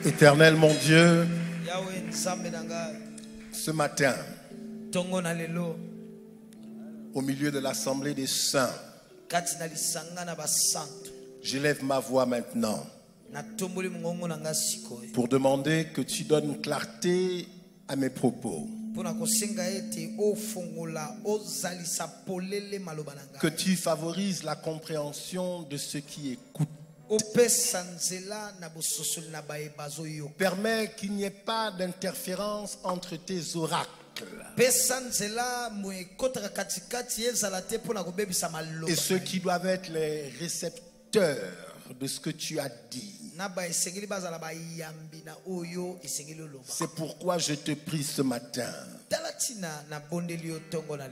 Éternel mon Dieu, ce matin, au milieu de l'assemblée des saints, j'élève ma voix maintenant pour demander que tu donnes clarté à mes propos. Que tu favorises la compréhension de ceux qui écoutent. Permets qu'il n'y ait pas d'interférence entre tes oracles et ceux qui doivent être les récepteurs de ce que tu as dit. C'est pourquoi je te prie ce matin.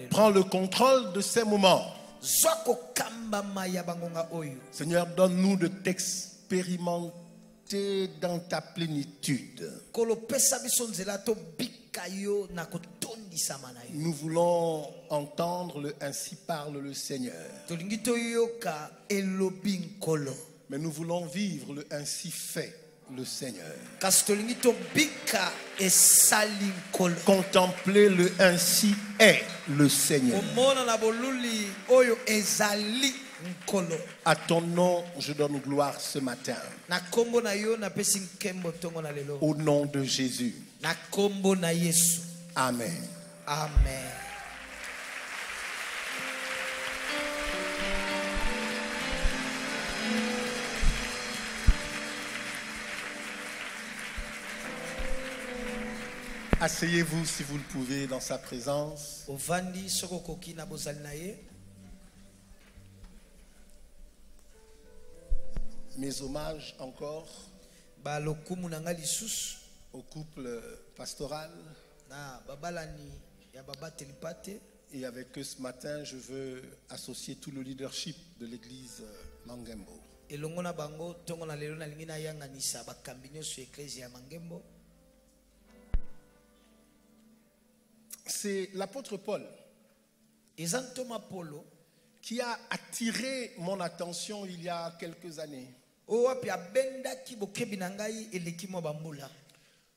Prends le contrôle de ces moments. Seigneur, donne-nous de t'expérimenter dans ta plénitude. Nous voulons entendre le ainsi parle le Seigneur. Mais nous voulons vivre le ainsi fait le Seigneur. Contempler le ainsi est le Seigneur. À ton nom, je donne gloire ce matin. Au nom de Jésus. Amen. Amen. Asseyez-vous si vous le pouvez dans sa présence. Mes hommages encore au couple pastoral. Et avec eux ce matin, je veux associer tout le leadership de l'église Mangembo. C'est l'apôtre Paul qui a attiré mon attention il y a quelques années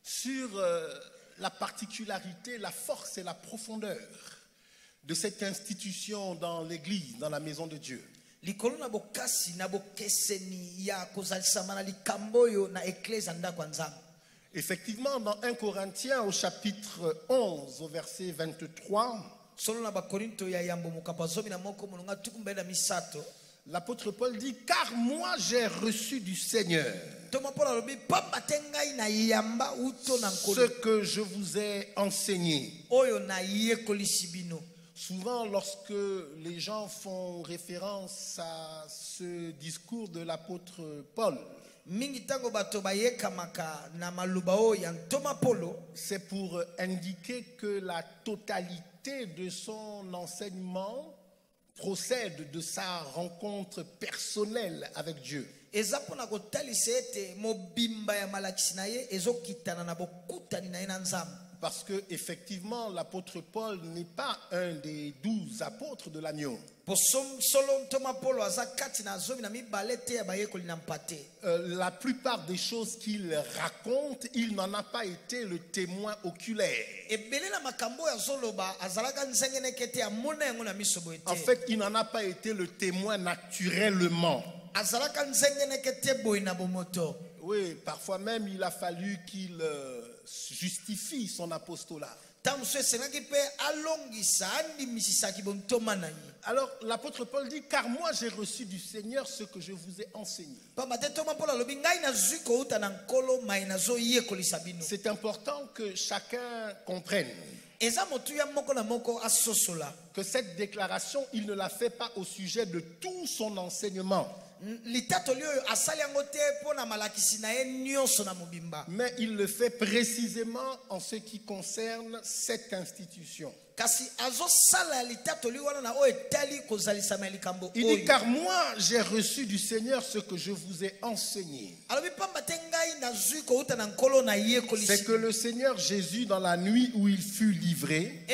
sur la particularité, la force et la profondeur de cette institution dans l'église, dans la maison de Dieu. Effectivement, dans 1 Corinthiens au chapitre 11 au verset 23, l'apôtre Paul dit: car moi j'ai reçu du Seigneur ce que je vous ai enseigné. Souvent, lorsque les gens font référence à ce discours de l'apôtre Paul, c'est pour indiquer que la totalité de son enseignement procède de sa rencontre personnelle avec Dieu. Parce que effectivement, l'apôtre Paul n'est pas un des 12 apôtres de l'agneau. La plupart des choses qu'il raconte, il n'en a pas été le témoin oculaire. En fait, il n'en a pas été le témoin naturellement. Oui, parfois même il a fallu qu'il justifie son apostolat. Alors l'apôtre Paul dit: car moi j'ai reçu du Seigneur ce que je vous ai enseigné. C'est important que chacun comprenne que cette déclaration, il ne la fait pas au sujet de tout son enseignement, mais il le fait précisément en ce qui concerne cette institution. Il dit: car moi j'ai reçu du Seigneur ce que je vous ai enseigné. C'est que le Seigneur Jésus, dans la nuit où il fut livré,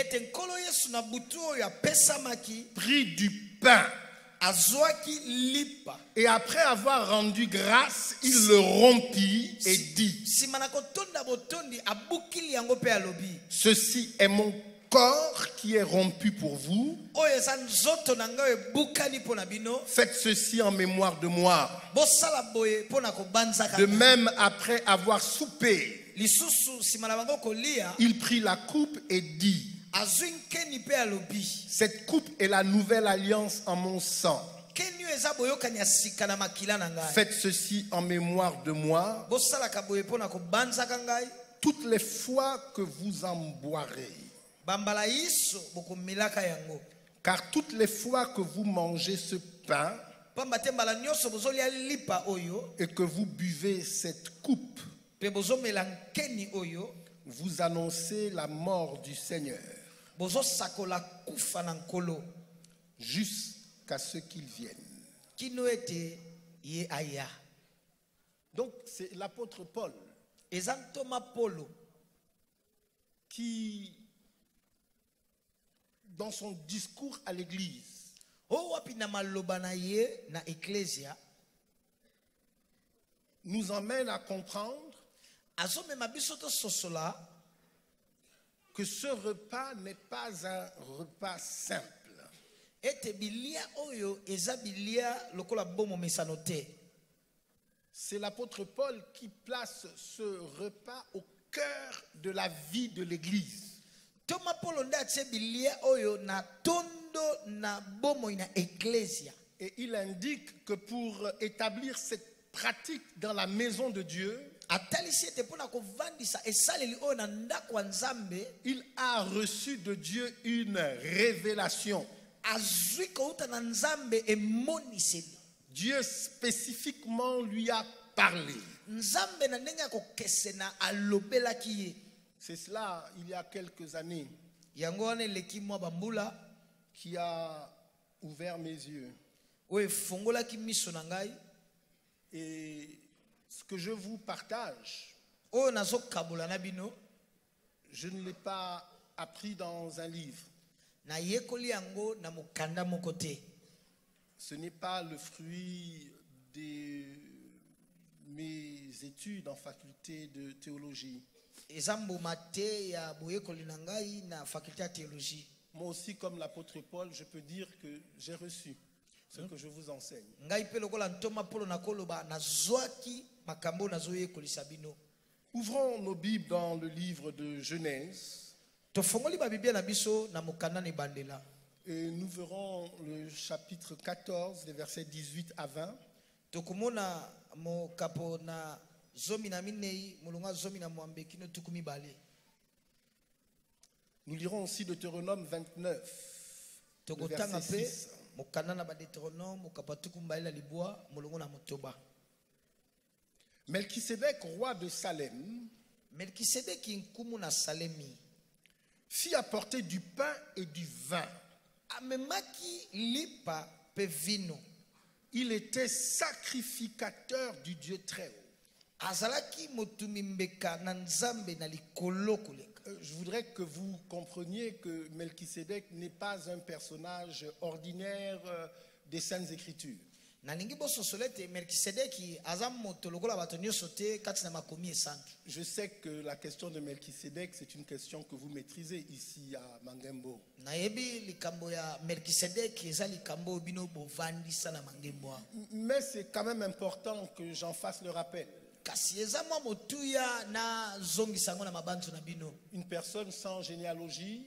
prit du pain Et après avoir rendu grâce, il le rompit et dit, ceci est mon corps qui est rompu pour vous. Faites ceci en mémoire de moi. De même, après avoir soupé, il prit la coupe et dit, cette coupe est la nouvelle alliance en mon sang. Faites ceci en mémoire de moi toutes les fois que vous en boirez. Car toutes les fois que vous mangez ce pain et que vous buvez cette coupe, vous annoncez la mort du Seigneur jusqu'à ce qu'il vienne. Donc c'est l'apôtre Paul qui, dans son discours à l'église, nous emmène à comprendre que ce repas n'est pas un repas simple. C'est l'apôtre Paul qui place ce repas au cœur de la vie de l'église. Et il indique que pour établir cette pratique dans la maison de Dieu, il a reçu de Dieu une révélation. Dieu spécifiquement lui a parlé. C'est cela, il y a quelques années, qui a ouvert mes yeux. Et ce que je vous partage, je ne l'ai pas appris dans un livre. Ce n'est pas le fruit de mes études en faculté de théologie. Moi aussi, comme l'apôtre Paul, je peux dire que j'ai reçu ce que je vous enseigne. Ouvrons nos Bibles dans le livre de Genèse. Et nous verrons le chapitre 14, les versets 18 à 20. Nous lirons aussi Deutéronome 29, le verset 6. Melchisédek, roi de Salem, fit apporter du pain et du vin. Il était sacrificateur du Dieu très haut. Je voudrais que vous compreniez que Melchisédek n'est pas un personnage ordinaire des Saintes Écritures. Je sais que la question de Melchisédek, c'est une question que vous maîtrisez ici à Mangembo. Mais c'est quand même important que j'en fasse le rappel. Une personne sans généalogie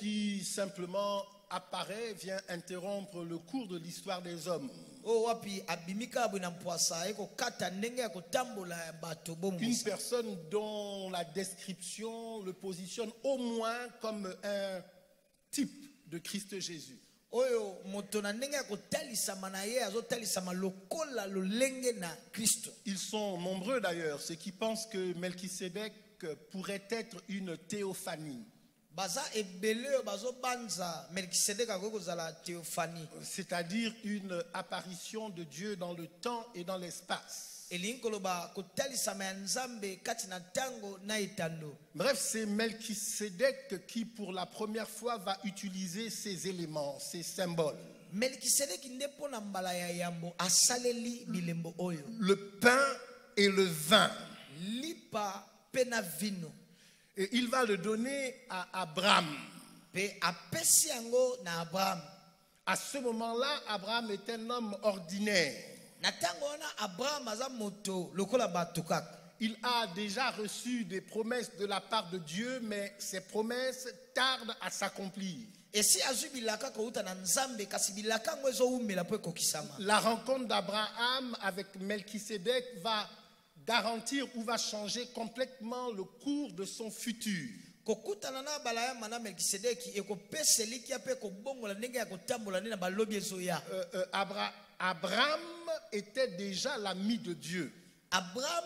qui simplement apparaît, vient interrompre le cours de l'histoire des hommes. Une personne dont la description le positionne au moins comme un type de Christ Jésus. Ils sont nombreux d'ailleurs, ceux qui pensent que Melchisédek pourrait être une théophanie. C'est-à-dire une apparition de Dieu dans le temps et dans l'espace. Bref, c'est Melchisédek qui pour la première fois va utiliser ces éléments, ces symboles. le pain et le vin. Et il va le donner à Abraham. À ce moment-là, Abraham est un homme ordinaire. Il a déjà reçu des promesses de la part de Dieu, mais ces promesses tardent à s'accomplir. La rencontre d'Abraham avec Melchisédek va garantir ou va changer complètement le cours de son futur. Abraham était déjà l'ami de Dieu. Abraham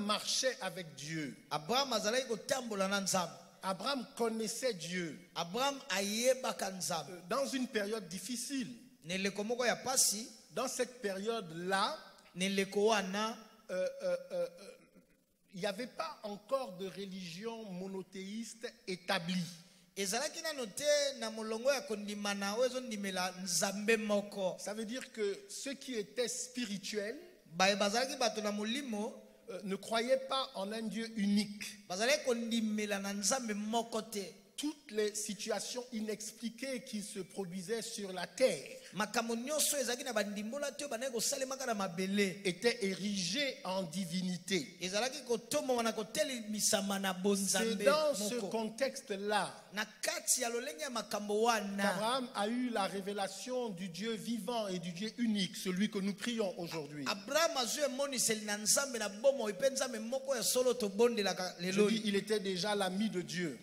marchait avec Dieu. Abraham connaissait Dieu. Dans une période difficile. Dans cette période-là, il n'y avait pas encore de religion monothéiste établie. Ça veut dire que ceux qui étaient spirituels ne croyaient pas en un Dieu unique. Toutes les situations inexpliquées qui se produisaient sur la terre étaient érigées en divinité. C'est dans ce contexte-là qu'Abraham a eu la révélation du Dieu vivant et du Dieu unique, celui que nous prions aujourd'hui. Je dis, il était déjà l'ami de Dieu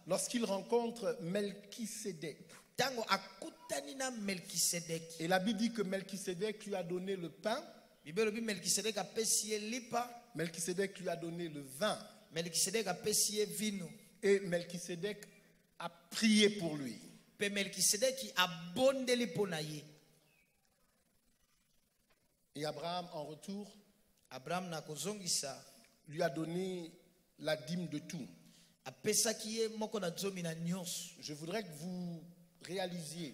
lorsqu'il rencontre Melchisédek. Et la Bible dit que Melchisédek lui a donné le pain. Melchisédek lui a donné le vin. Et Melchisédek a prié pour lui. Et Abraham, en retour, lui a donné la dîme de tout. Je voudrais que vous réalisiez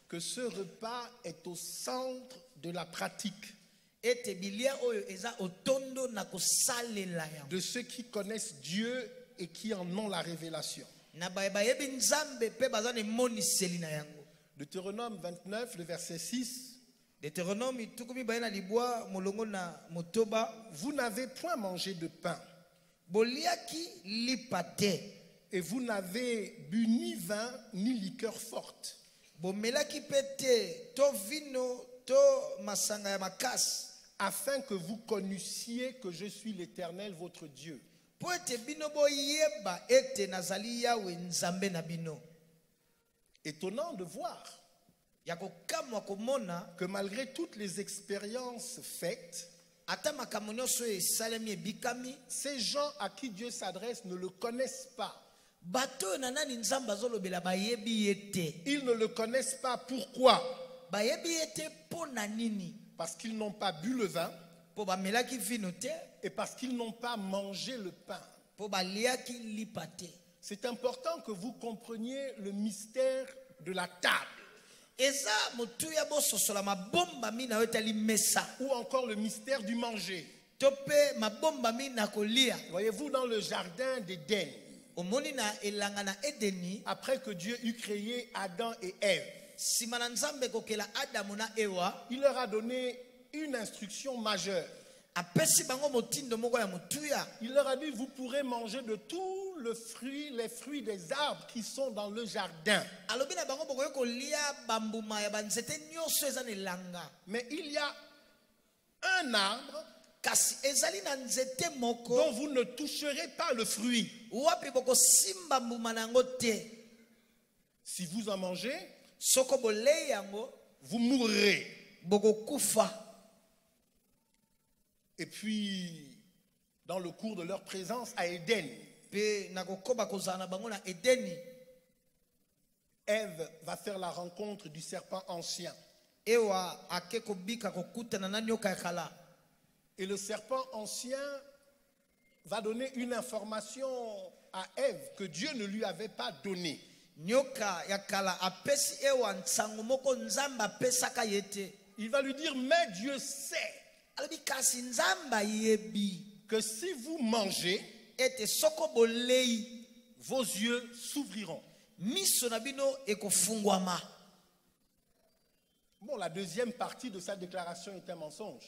que ce repas est au centre de la pratique de ceux qui connaissent Dieu et qui en ont la révélation. Deutéronome 29, le verset 6. Vous n'avez point mangé de pain, et vous n'avez bu ni vin ni liqueur forte, afin que vous connaissiez que je suis l'Éternel votre Dieu. Étonnant de voir que malgré toutes les expériences faites, ces gens à qui Dieu s'adresse ne le connaissent pas. Ils ne le connaissent pas. Pourquoi? Parce qu'ils n'ont pas bu le vin et parce qu'ils n'ont pas mangé le pain. C'est important que vous compreniez le mystère de la table. Ou encore le mystère du manger. Voyez-vous, dans le jardin d'Éden, après que Dieu eut créé Adam et Ève, il leur a donné une instruction majeure. Il leur a dit, vous pourrez manger de tous les fruits des arbres qui sont dans le jardin. Mais il y a un arbre dont vous ne toucherez pas le fruit. Si vous en mangez, vous mourrez. Et puis, dans le cours de leur présence à Éden, Ève va faire la rencontre du serpent ancien. Et le serpent ancien va donner une information à Ève que Dieu ne lui avait pas donné. Nyoka ya kala apesi ewa nsango moko nzamba apesaka yete. Il va lui dire, mais Dieu sait Alobi kasi nzamba yebi que si vous mangez, ete soko bolei vos yeux s'ouvriront. miso na bino ekofungwama. Bon, la deuxième partie de sa déclaration est un mensonge.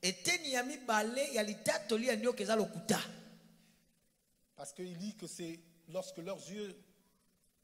Eteni ya mibale ya litatoli ya nyoka eza lokuta. Parce qu'il dit que c'est lorsque leurs yeux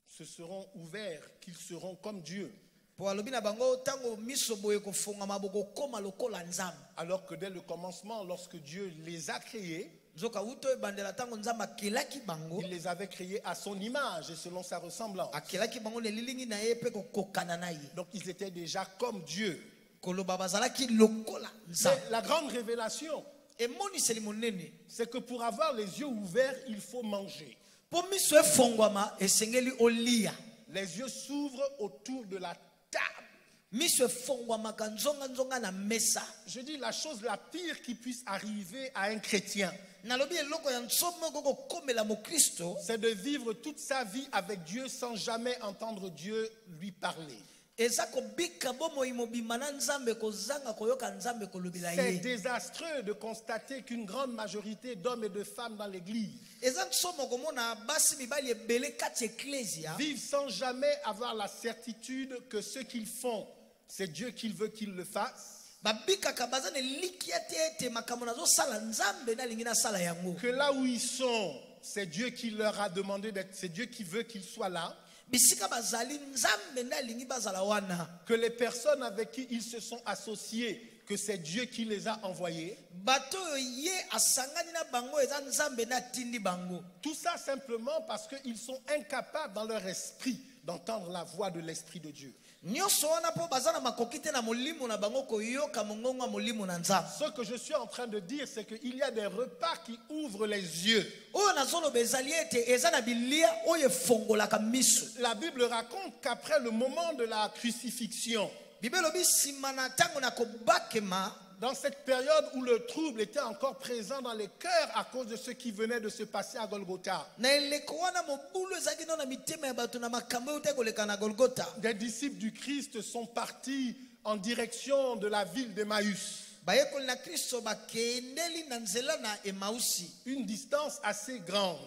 se seront ouverts qu'ils seront comme Dieu. Po alobi na bango tango miso boye kofungwama bokokoma lokola nzambe. Alors que dès le commencement, lorsque Dieu les a créés, Nzoka uto ebandela tango nzamba akelaki bango. il les avait créés à son image et selon sa ressemblance. Akelaki bango ne lilingi na ye pe kokokana na ye. Donc ils étaient déjà comme Dieu. Koloba bazalaki lokola nzambe. Mais la grande révélation, Emoniseli monene. c'est que pour avoir les yeux ouverts, il faut manger. Po miso efungwama esengeli olia. Les yeux s'ouvrent autour de la table. Miso efungwamaka nzonga nzonga na mesa. Je dis la chose la pire qui puisse arriver à un chrétien, Nalobi eloko ya nsomo koko komela mo Kristo. c'est de vivre toute sa vie avec Dieu sans jamais entendre Dieu lui parler. Eza kobika bomoi mobimba na nzambe kozanga koyoka nzambe kolobela C'est ye. désastreux de constater qu'une grande majorité d'hommes et de femmes dans l'église Eza nsomo komona basi mibali ebele kati eklesia. vivent sans jamais avoir la certitude que ce qu'ils font, c'est Dieu qui veut qu'ils le fassent. Babikaka bazane likia te ete makambo nazosala nzambe nalingi nasala yango. Que là où ils sont, c'est Dieu qui leur a demandé d'être, c'est Dieu qui veut qu'ils soient là. Bisika bazali nzambe nalingi bazala wana. Que les personnes avec qui ils se sont associés, que c'est Dieu qui les a envoyés. Bato ye asangani na bango eza nzambe na tindi bango. Tout ça simplement parce qu'ils sont incapables dans leur esprit d'entendre la voix de l'Esprit de Dieu. Nyonso wana po bazana makoki te na molimo na bango koyoka mongongo molimo na nzambe. Ce que je suis en train de dire, c'est qu'il y a des repas qui ouvrent les yeux. Oyo nazoloba ezali ete eza na bilia oyo efongolaka miso. La Bible raconte qu'après le moment de la crucifixion, Bible elobi nsima na ntango na kobakema, dans cette période où le trouble était encore présent dans les cœurs à cause de ce qui venait de se passer à Golgotha, na eleko wana mobulu ezalaki no na mitema ya bato na makambo oyo te koleka na Golgotha. des disciples du Christ sont partis en direction de la ville d'Emmaüs. Bayekoli na Kristo bakendeli na nzela na Emausi. Une distance assez grande.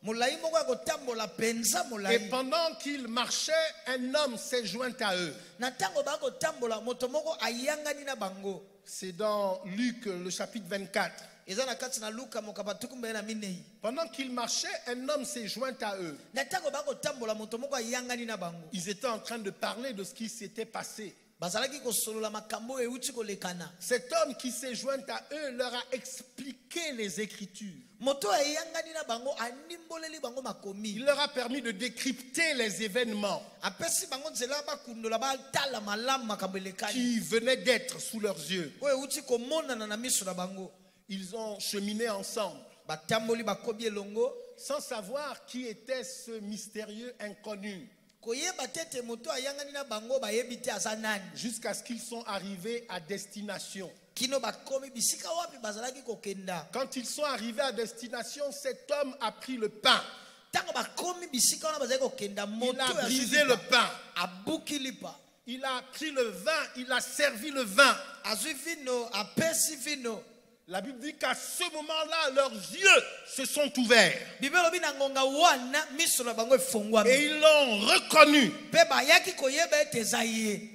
Molai moko ya kotambola penza Et molai. pendant qu'ils marchaient, un homme s'est joint à eux. Na ntango bakotambola moto moko ayangani na bango. C'est dans Luc, le chapitre 24. Eza na kati na Luka mokaba tukumbele na minei. Pendant qu'ils marchaient, un homme s'est joint à eux. Na ntango bakotambola moto moko ayangani na bango. Ils étaient en train de parler de ce qui s'était passé. Bazalaki kosolola makambo euti kolekana. Cet homme qui s'est joint à eux leur a expliqué les Écritures. Moto ayangani na bango animboleli bango makomi. Il leur a permis de décrypter les événements Apesi bango nzela bakundola batala malamu makambo elekani. qui venaient d'être sous leurs yeux. Oyo euti komonana na miso na bango. Ils ont cheminé ensemble Batamboli bakobi elongo. sans savoir qui était ce mystérieux inconnu, Koyeba tete moto ayangani na bango bayebi te aza nani. jusqu'à ce qu'ils sont arrivés à destination. Kino bakomi bisika wapi bazalaki kokenda. Quand ils sont arrivés à destination, cet homme a pris le pain. Tango bakomi bisika wana bazalaki kokenda Il moto a ya brisé le pain. abuki lipa. Il a pris le vin, il a servi le vin. Azwi vino, apesi vino. La Bible dit qu'à ce moment-là, leurs yeux se sont ouverts. Bible lobi na ngonga wana miso na bango efongwami. Et ils l'ont reconnu. Pe bayaki koyeba ete eza ye.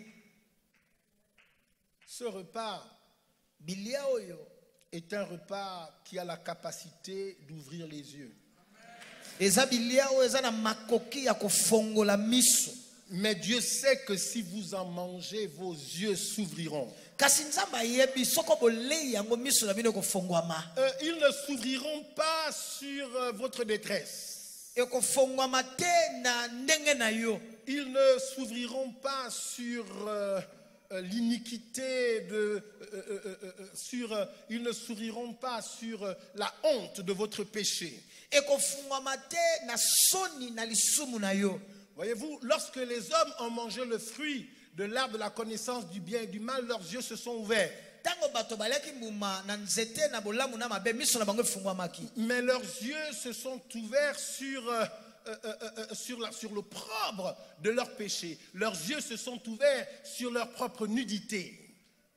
Ce repas Bilia oyo est un repas qui a la capacité d'ouvrir les yeux. eza bilia oyo eza na makoki ya kofongola miso. Mais Dieu sait que si vous en mangez, vos yeux s'ouvriront. Kasi nzambe ayebi soko bolei yango miso na bino ekofongwama. Ils ne s'ouvriront pas sur votre détresse. Ekofongwama te na ndenge na yo. Ils ne s'ouvriront pas sur l'iniquité ils ne s'ouvriront pas sur la honte de votre péché. Ekofongwama te na soni na lisumu na yo. Voyez-vous, lorsque les hommes ont mangé le fruit de l'arbre de la connaissance du bien et du mal, leurs yeux se sont ouverts. tango bato baliaki mbuma na nzete na bolamu na mabe miso na bango efungwamaki. Mais leurs yeux se sont ouverts sur l'opprobre de leur péché. Leurs yeux se sont ouverts sur leur propre nudité.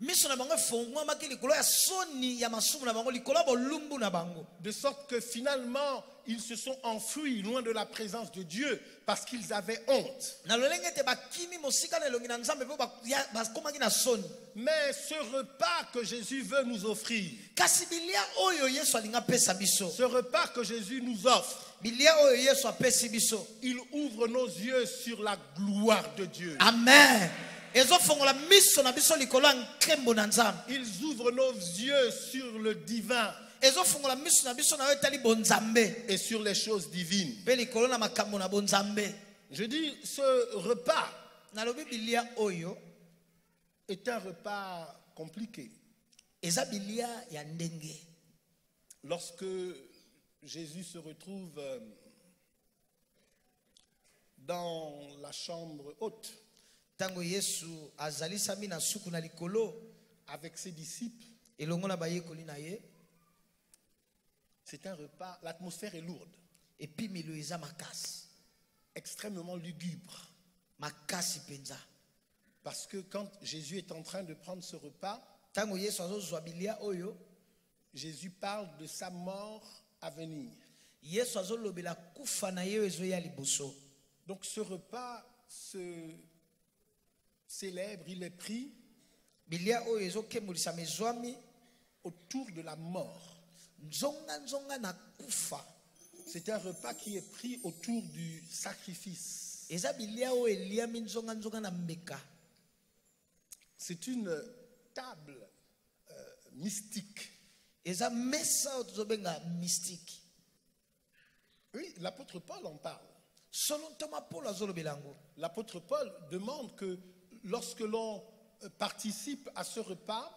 Miso na bango efungwamaki likolo ya soni ya masumu na bango likolo ya bolumbu na bango. De sorte que finalement, ils se sont enfuis loin de la présence de Dieu parce qu'ils avaient honte. Na lolenge te bakimi mosika na elongi na nzambe po bakomaki na soni. Mais ce repas que Jésus veut nous offrir, Kasi bilia oyo Yesu alinga pesa biso. ce repas que Jésus nous offre, Bilia oyo Yesu apesi biso. il ouvre nos yeux sur la gloire de Dieu. Amen. Ezofongola miso na biso likolo ya nkembo na nzambe. Ils ouvrent nos yeux sur le divin Ezofongola miso na biso na yo etali bonzambe. et sur les choses divines. Pe likolo na makambo na bonzambe. Je dis, ce repas Nalobi bilia oyo est un repas compliqué. eza bilia ya ndenge. Lorsque Jésus se retrouve dans la chambre haute Tango Yesu azalisami na suku na likolo avec ses disciples, elongo na bayekoli na ye, c'est un repas, l'atmosphère est lourde, epimelo eza makasi. extrêmement lugubre. Makasi penza. Parce que quand Jésus est en train de prendre ce repas, Tango Yesu azozwa bilia oyo, Jésus parle de sa mort à venir. Yesu azolobela kufa na ye ezoya liboso. Donc ce repas se célèbre, il est pris Bilia oyo ezokembolisa mezwami autour de la mort. nzonga na kufa. C'est un repas qui est pris autour du sacrifice. Eza bilia oyo eliami nzonga na mbeka. C'est une table mystique. Eza mesa oyo tozobenga mystique. Oui, l'apôtre Paul en parle. Selon Thomas Paul azolobela ngo. L'apôtre Paul demande que lorsque l'on participe à ce repas,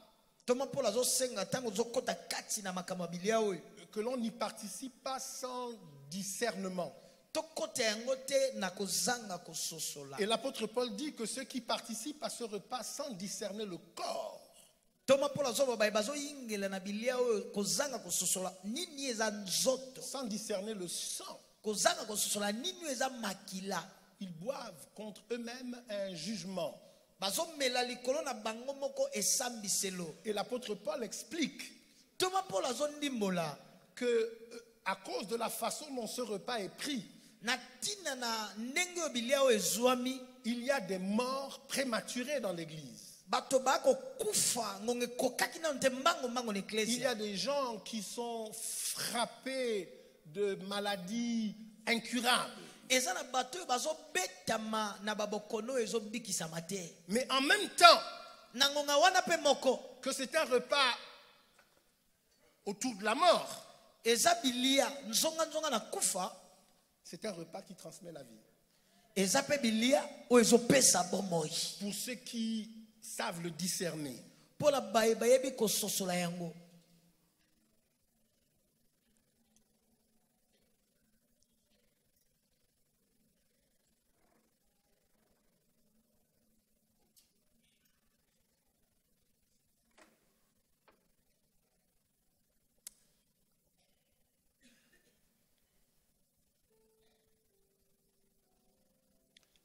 Thomas Paul azosenga tango zokota kati na makambo ya bilia oyo. que l'on n'y participe pas sans discernement. Tokota yango te na kozanga kososola. Et l'apôtre Paul dit que ceux qui participent à ce repas sans discerner le corps, Thomas Paul azoloba bazoyingela na bilia oyo kozanga kososola nini eza nzoto. sans discerner le sang, Kozanga kososola nini eza makila. ils boivent contre eux-mêmes un jugement. Bazomela likolo na bango moko esambiselo. Et l'apôtre Paul explique Thomas Paul azondimbola que à cause de la façon dont ce repas est pris, na tina na ndenge oyo bilia oyo ezwami, il y a des morts prématurées dans l'église. bato bakokufa ngonge kokaki na nte mbango na Il y eklesia. a des gens qui sont frappés de maladies incurables. Eza na bato oyo bazobetama na babokono oyo ezobikisama te. Mais en même temps Na ngonga wana pe moko que c'est un repas autour de la mort, eza bilia nzonga na kufa, c'est un repas qui transmet la vie. eza pe bilia oyo ezopesa bomoi. Pour ceux qui savent le discerner. Pola bayebi kososola yango.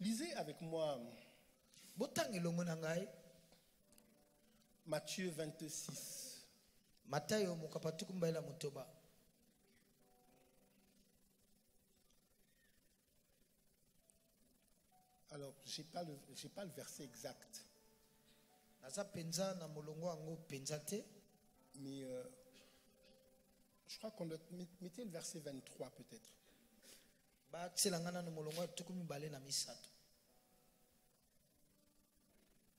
Lisez avec moi Botang elongo na ngai Matthieu 26. Matayo mokapatuku mbaila motoba. Alors, j'ai pas le verset exact, Naza penza na molongo ango penza te. mais je crois qu'on doit mettre le verset 23 peut-être. Ba tselangana na molongo tuku mibale na misato.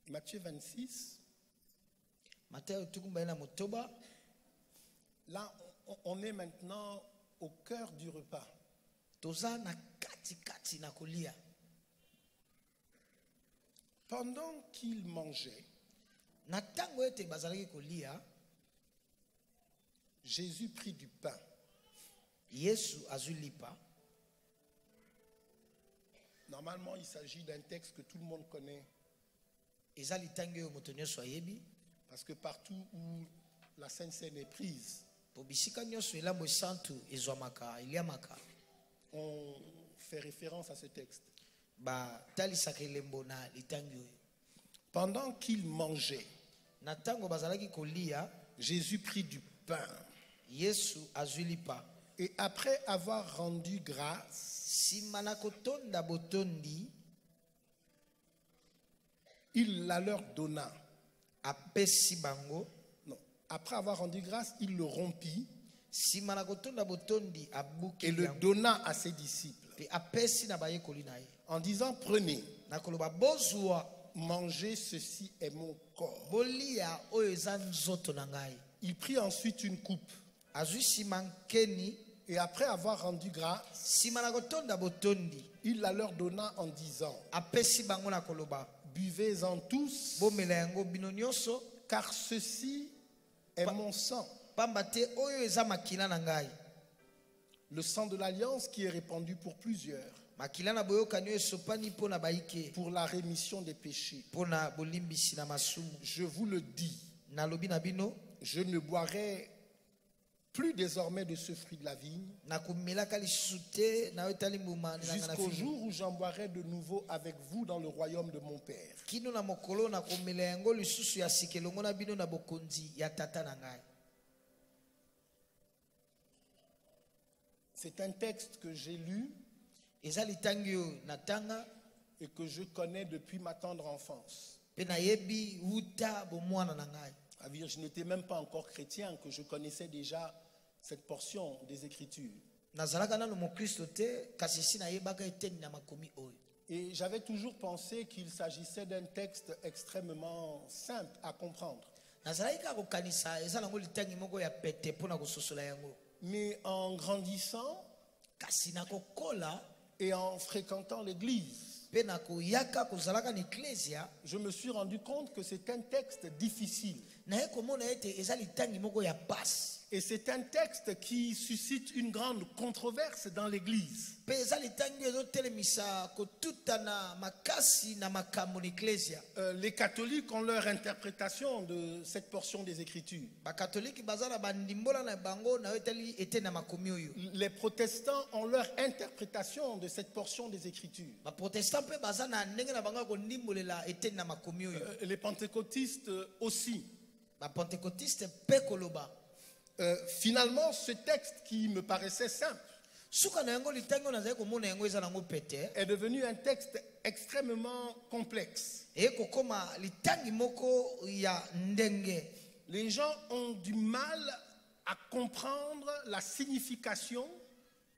Matthieu 26. Matayo tuku mbaila motoba. Là, on est maintenant au cœur du repas. Toza na kati na kolia. Pendant qu'il mangeait, Na tango ete bazalaki kolia, Jésus prit du pain. Yesu azulipa. Normalement, il s'agit d'un texte que tout le monde connaît, Eza litango yo moto nyonso ayebi. Parce que partout où la Sainte Seine est prise, po bisika nyonso elambo esantu ezwamaka eliamaka on fait référence à ce texte. batalisaka elembo na litangi oyo. Pendant qu'il mangeait, Na ntango bazalaki kolia, Jésus prit du pain Yesu azwi lipa, et après avoir rendu grâce, nsima na kotonda botondi il la leur donna. apesi bango. Non. Après avoir rendu grâce, il le rompit Nsima na kotonda botondi abuki et le yango, donna à ses disciples pe apesi na bayekoli na ye en disant, prenez, na koloba bozwa mangez, ceci est mon corps. bolia oyo eza nzoto na ngai. Il prit ensuite une coupe Azwi nsima nkeni, et après avoir rendu grâce, nsima na kotonda botondi il la leur donna en disant, apesi bango na koloba buvez-en tous, bomela yango bino nyonso, car ceci est mon sang, pamba te oyo eza makila na ngai, le sang de l'alliance qui est répandu pour plusieurs, makila na boyokani oyo esopani mpo na bayike, pour la rémission des péchés. mpo na bolimbisi na masumu. Je vous le dis, Nalobi na bino, je ne boirai plus désormais de ce fruit de la vigne, nakomelaka lisusu te na oyo etali mbuma nanga na jusqu'au fini, jour où j'en boirai de nouveau avec vous dans le royaume de mon Père. kino na mokolo nakomela yango lisusu ya sika elongo na bino na bokonzi ya tata na ngai. C'est un texte que j'ai lu Eza litangi oyo natanga et que je connais depuis ma tendre enfance. mpe nayebi wuta bomwana na ngai. C'est-à-dire, je n'étais même pas encore chrétien, que je connaissais déjà cette portion des Écritures. Nazalaka nano mokristo te, kasi si nayebaka eteni na makomi oyo. Et j'avais toujours pensé qu'il s'agissait d'un texte extrêmement simple à comprendre. Nazalaki kaka kokanisa eza nango litangi moko ya pete mpo na kososola yango. Mais en grandissant Kasi nakokola et en fréquentant l'église, mpe nakoyaka kozalaka na eklesia, je me suis rendu compte que c'est un texte difficile. naye komona ete eza litangi moko ya pasi. Et c'est un texte qui suscite une grande controverse dans l'église. Mpe eza litangi ezotelemisa kotutana makasi na makambo na eklesia. Les catholiques ont leur interprétation de cette portion des Écritures. Bakatoliki baza na bandimbola na bango na oyo etali ete na makomi oyo. Les protestants ont leur interprétation de cette portion des Écritures. Baprotestant mpe baza na ndenge na bango ya kondimbolela ete na makomi oyo. Les pentecôtistes aussi. Bapentekotiste mpe koloba. Finalement, ce texte qui me paraissait simple Suka na yango litangi oyo nazali komona yango eza nango pete. est devenu un texte extrêmement complexe. Kokoma litangi moko ya ndenge. Les gens ont du mal à comprendre la signification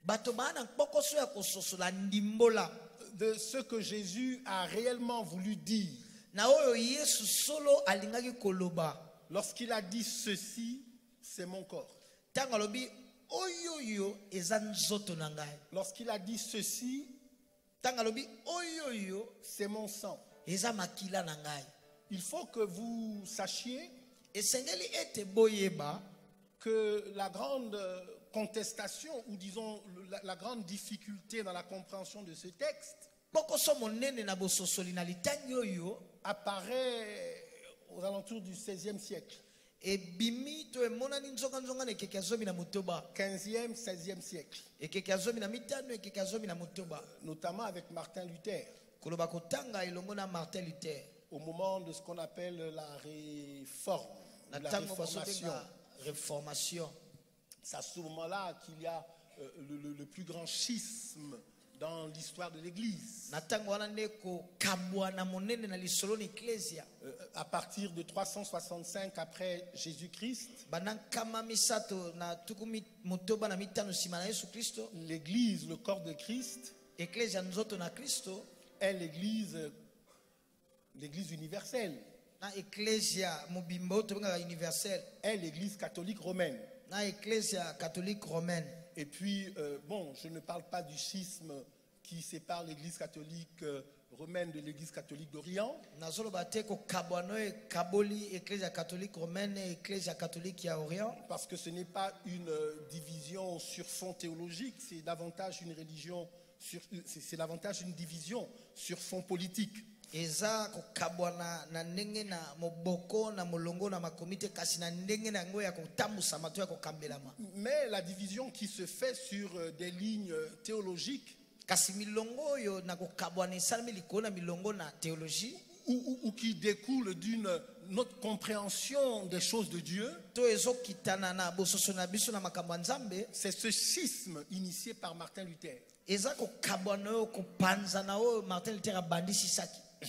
Bato bana mpokoso ya kososola ndimbola de ce que Jésus a réellement voulu dire na oyo Yesu solo alingaki koloba. lorsqu'il a dit ceci, c'est mon corps. Tango alobi oyoyo eza nzoto na ngai. Lorsqu'il a dit ceci, Tango alobi oyoyo c'est mon sang. eza makila na ngai. Il faut que vous sachiez Esengeli ete boyeba que la grande contestation, ou disons la grande difficulté dans la compréhension de ce texte pokoso monene na bososoli na litangi oyo apparaît aux alentours du XVIe siècle, ebimi to emonani nzonga na ekeke ya zomi na motoba, XVe, XVIe siècle, ekeke ya zomi na mitano, ekeke ya zomi na motoba, notamment avec Martin Luther, koloba kotanga elongo na Martin Luther au moment de ce qu'on appelle la réforme, na la tango réformation. basobenga réformation. C'est à ce moment-là qu'il y a le plus grand schisme dans l'histoire de l'Église. Na tango wana nde kokabwa na monene na lisolo na eklesia. À partir de 365 après Jésus-Christ, Banankama misato na tuku motoba na mitano nsima na Yesu Kristo, l'Église, le corps de Christ, eklesia nzoto na Kristo est l'Église universelle, na eklesia mobimba oyo tobengaka universel, est l'Église catholique romaine. na eklesia catholique romaine. Et puis, bon, je ne parle pas du schisme qui sépare l'Église catholique romaine de l'Église catholique d'Orient, Nazoloba te kokabwa no ekaboli eklesia catholique romaine et eklesia catholique ya Orient, parce que ce n'est pas une division sur fond théologique, c'est davantage une religion c'est davantage une division sur fond politique. eza kokabwana na ndenge na moboko na molongo na makomite kasi na ndenge na ngo ya kotambusa mato ya kokambelama. Mais la division qui se fait sur des lignes théologiques kasi milongo oyo na kokabwana esalami likolo na milongo na théologie ou qui découle d'une notre compréhension des choses de Dieu, c'est ce schisme initié par Martin Luther. Je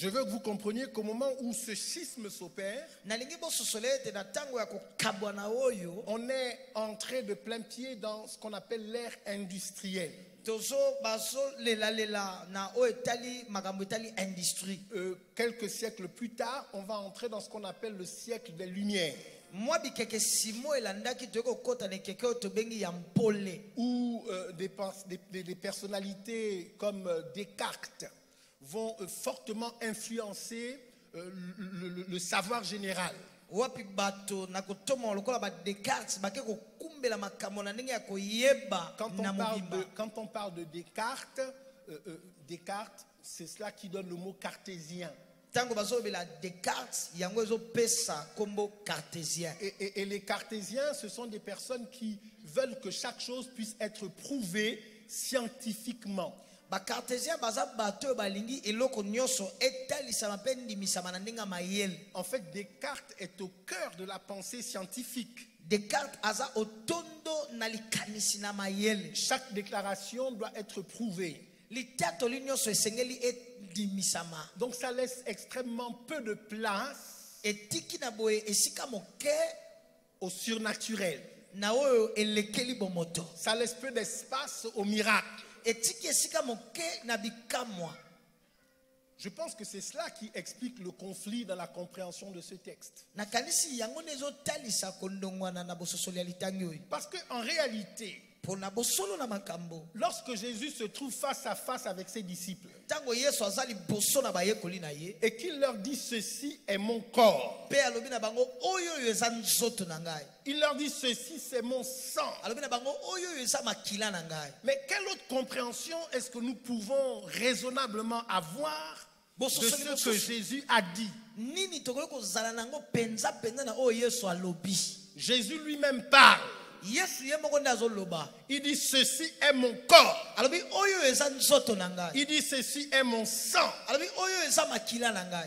veux que vous compreniez qu'au moment où ce schisme s'opère, on est entré de plein pied dans ce qu'on appelle l'ère industrielle. Quelques siècles plus tard, on va entrer dans ce qu'on appelle le siècle des Lumières. Où des personnalités comme Descartes vont fortement influencer le savoir général. Quand on parle de Descartes, Descartes, c'est cela qui donne le mot cartésien. Et les cartésiens, ce sont des personnes qui veulent que chaque chose puisse être prouvée scientifiquement. En fait, Descartes est au cœur de la pensée scientifique. Chaque déclaration doit être prouvée. Donc ça laisse extrêmement peu de place au surnaturel. Ça laisse peu d'espace au miracle. Je pense que c'est cela qui explique le conflit dans la compréhension de ce texte. Parce qu'en réalité, lorsque Jésus se trouve face à face avec ses disciples et qu'il leur dit ceci est mon corps, il leur dit ceci c'est mon sang. Mais quelle autre compréhension est-ce que nous pouvons raisonnablement avoir de ce que Jésus a dit? Jésus lui-même parle. Il dit ceci est mon corps. Il dit ceci est mon sang.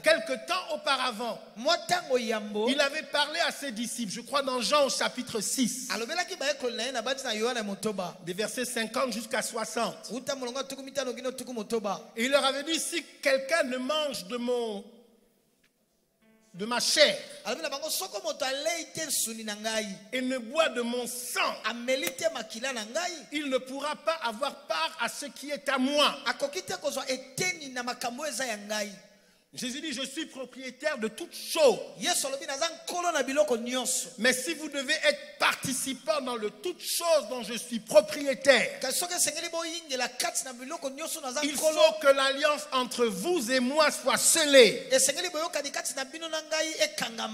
Quelque temps auparavant, il avait parlé à ses disciples, je crois dans Jean au chapitre 6, des versets 50 jusqu'à 60. Et il leur avait dit, si quelqu'un ne mange de ma chair et ne boit de mon sang, il ne pourra pas avoir part à ce qui est à moi. Jésus dit, je suis propriétaire de toutes choses. Mais si vous devez être participant dans le toutes choses dont je suis propriétaire, il faut que l'alliance entre vous et moi soit scellée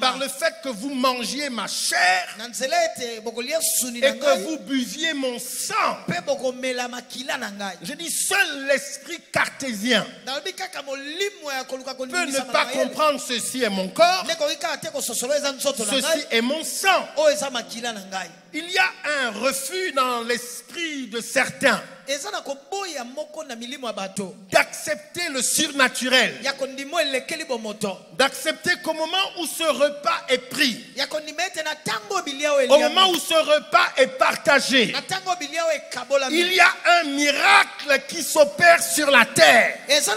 par le fait que vous mangiez ma chair et que vous buviez mon sang. Je dis, seul l'esprit cartésien peut ne pas comprendre ceci est mon corps, ceci est mon sang. Il y a un refus dans l'esprit de certains d'accepter le surnaturel, d'accepter qu'au moment où ce repas est pris, au moment où ce repas est partagé, il y a un miracle qui s'opère sur la terre. Et ce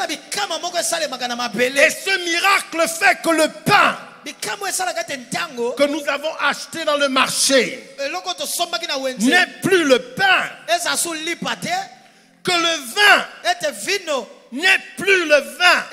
miracle fait que le pain que nous avons acheté dans le marché n'est plus le pain, que le vin n'est plus le vin,